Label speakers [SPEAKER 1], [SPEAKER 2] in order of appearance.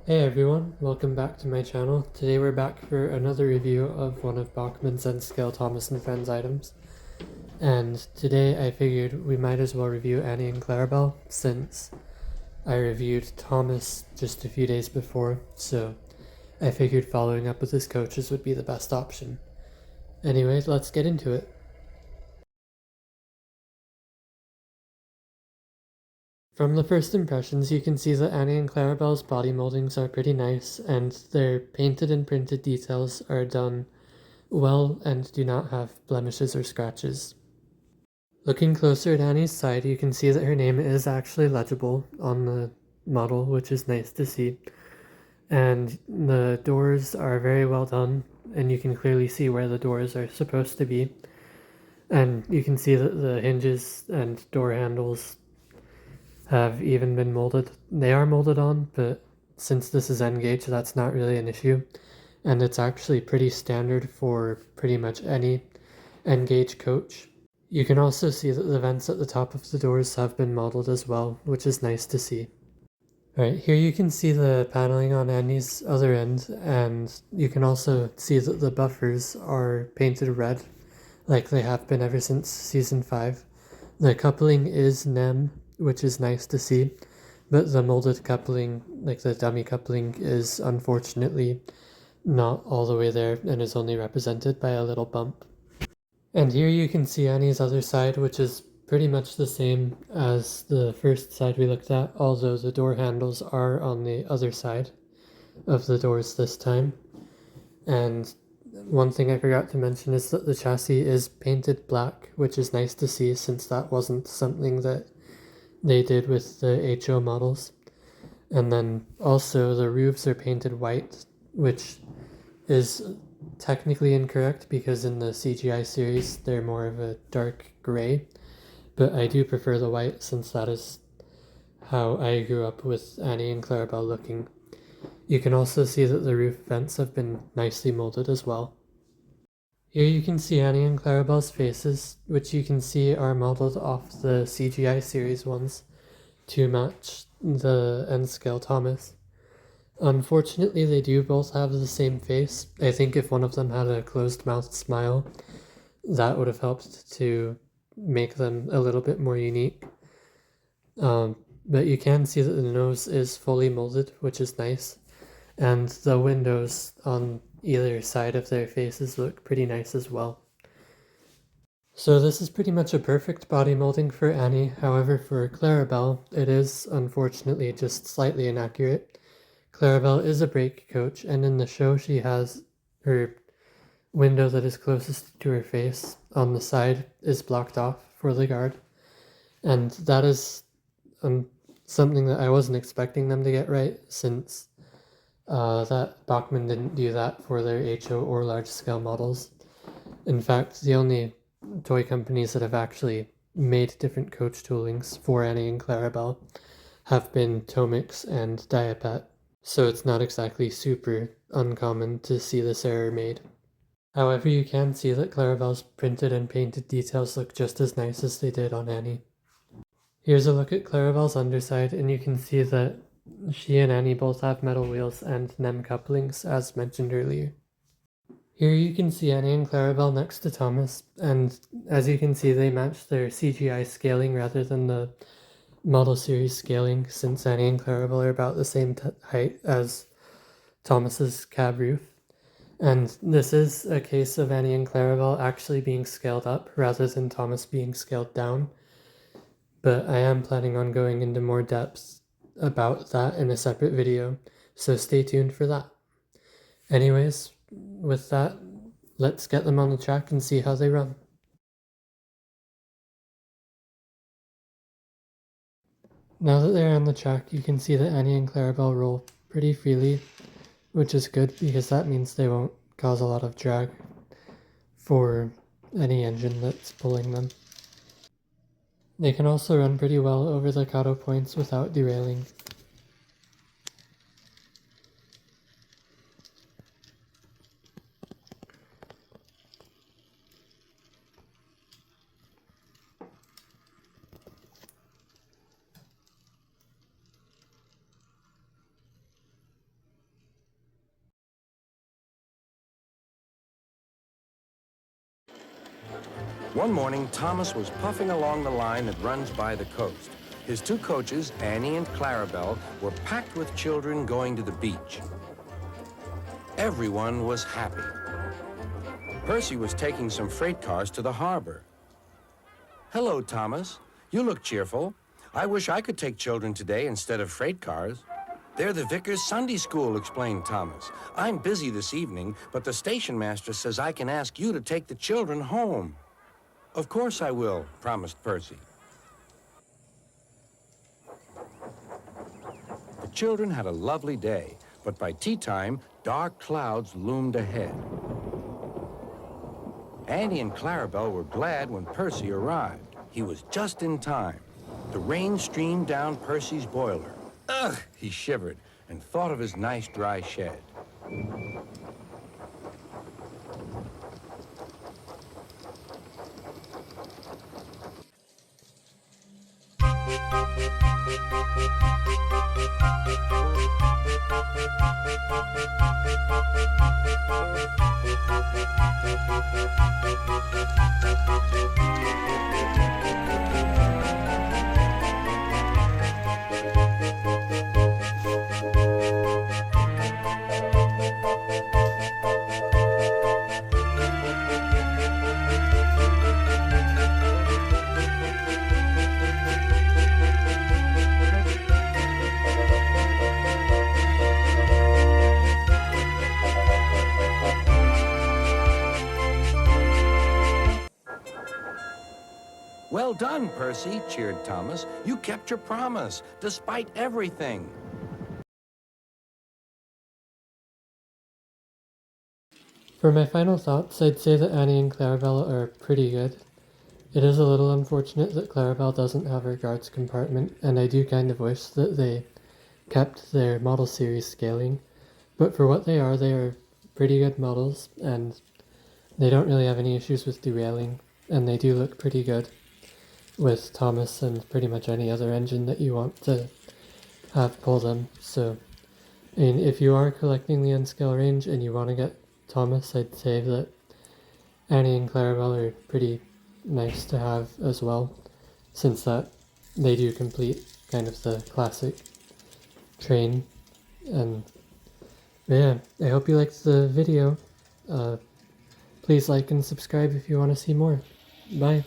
[SPEAKER 1] Hey everyone, welcome back to my channel. Today we're back for another review of one of Bachmann's and Scale Thomas and Friends items. And today I figured we might as well review Annie and Clarabel since I reviewed Thomas just a few days before, so I figured following up with his coaches would be the best option. Anyways, let's get into it. From the first impressions, you can see that Annie and Clarabel's body moldings are pretty nice, and their painted and printed details are done well and do not have blemishes or scratches. Looking closer at Annie's side, you can see that her name is actually legible on the model, which is nice to see. And the doors are very well done, and you can clearly see where the doors are supposed to be. And you can see that the hinges and door handles have even been molded. They are molded on, but since this is N-gauge, that's not really an issue. And it's actually pretty standard for pretty much any N-gauge coach. You can also see that the vents at the top of the doors have been modeled as well, which is nice to see. Alright, here you can see the paneling on Annie's other end, and you can also see that the buffers are painted red, like they have been ever since Season 5. The coupling is NEM, which is nice to see, but the molded coupling, like the dummy coupling, is unfortunately not all the way there and is only represented by a little bump. And here you can see Annie's other side, which is pretty much the same as the first side we looked at, although the door handles are on the other side of the doors this time. And one thing I forgot to mention is that the chassis is painted black, which is nice to see since that wasn't something that they did with the HO models. And then also the roofs are painted white, which is technically incorrect because in the CGI series they're more of a dark gray, but I do prefer the white since that is how I grew up with Annie and Clarabel looking. You can also see that the roof vents have been nicely molded as well. Here you can see Annie and Clarabel's faces, which you can see are modeled off the CGI series ones to match the N-scale Thomas. Unfortunately, they do both have the same face. I think if one of them had a closed-mouthed smile, that would have helped to make them a little bit more unique. But you can see that the nose is fully molded, which is nice. And the windows on either side of their faces look pretty nice as well. So this is pretty much a perfect body molding for Annie. However, for Clarabel, it is unfortunately just slightly inaccurate. Clarabel is a brake coach, and in the show she has her window that is closest to her face on the side is blocked off for the guard. And that is something that I wasn't expecting them to get right, since that Bachmann didn't do that for their HO or large scale models. In fact, the only toy companies that have actually made different coach toolings for Annie and Clarabel have been Tomix and Diapet. So it's not exactly super uncommon to see this error made. However, you can see that Clarabel's printed and painted details look just as nice as they did on Annie. Here's a look at Clarabel's underside, and you can see that she and Annie both have metal wheels and NEM couplings, as mentioned earlier. Here you can see Annie and Clarabel next to Thomas, and as you can see they match their CGI scaling rather than the model series scaling, since Annie and Clarabel are about the same height as Thomas's cab roof. And this is a case of Annie and Clarabel actually being scaled up rather than Thomas being scaled down. But I am planning on going into more depth about that in a separate video, so stay tuned for that. Anyways, with that, let's get them on the track and see how they run. Now that they're on the track, you can see that Annie and Clarabel roll pretty freely, which is good because that means they won't cause a lot of drag for any engine that's pulling them. They can also run pretty well over the Kato points without derailing.
[SPEAKER 2] One morning, Thomas was puffing along the line that runs by the coast. His two coaches, Annie and Clarabel, were packed with children going to the beach. Everyone was happy. Percy was taking some freight cars to the harbor. "Hello, Thomas. You look cheerful. I wish I could take children today instead of freight cars." "They're the Vickers Sunday School," explained Thomas. "I'm busy this evening, but the station master says I can ask you to take the children home." "Of course I will," promised Percy. The children had a lovely day, but by tea time, dark clouds loomed ahead. Annie and Clarabel were glad when Percy arrived. He was just in time. The rain streamed down Percy's boiler. Ugh, he shivered and thought of his nice dry shed. "Well done, Percy," cheered Thomas. "You kept your promise, despite everything."
[SPEAKER 1] For my final thoughts, I'd say that Annie and Clarabel are pretty good. It is a little unfortunate that Clarabel doesn't have her guards compartment, and I do kind of wish that they kept their model series scaling. But for what they are pretty good models, and they don't really have any issues with derailing, and they do look pretty good with Thomas and pretty much any other engine that you want to have pull them. So, I mean, if you are collecting the N-scale range and you want to get Thomas, I'd say that Annie and Clarabel are pretty nice to have as well, since that they do complete kind of the classic train. And yeah, I hope you liked the video. Please like and subscribe if you want to see more. Bye.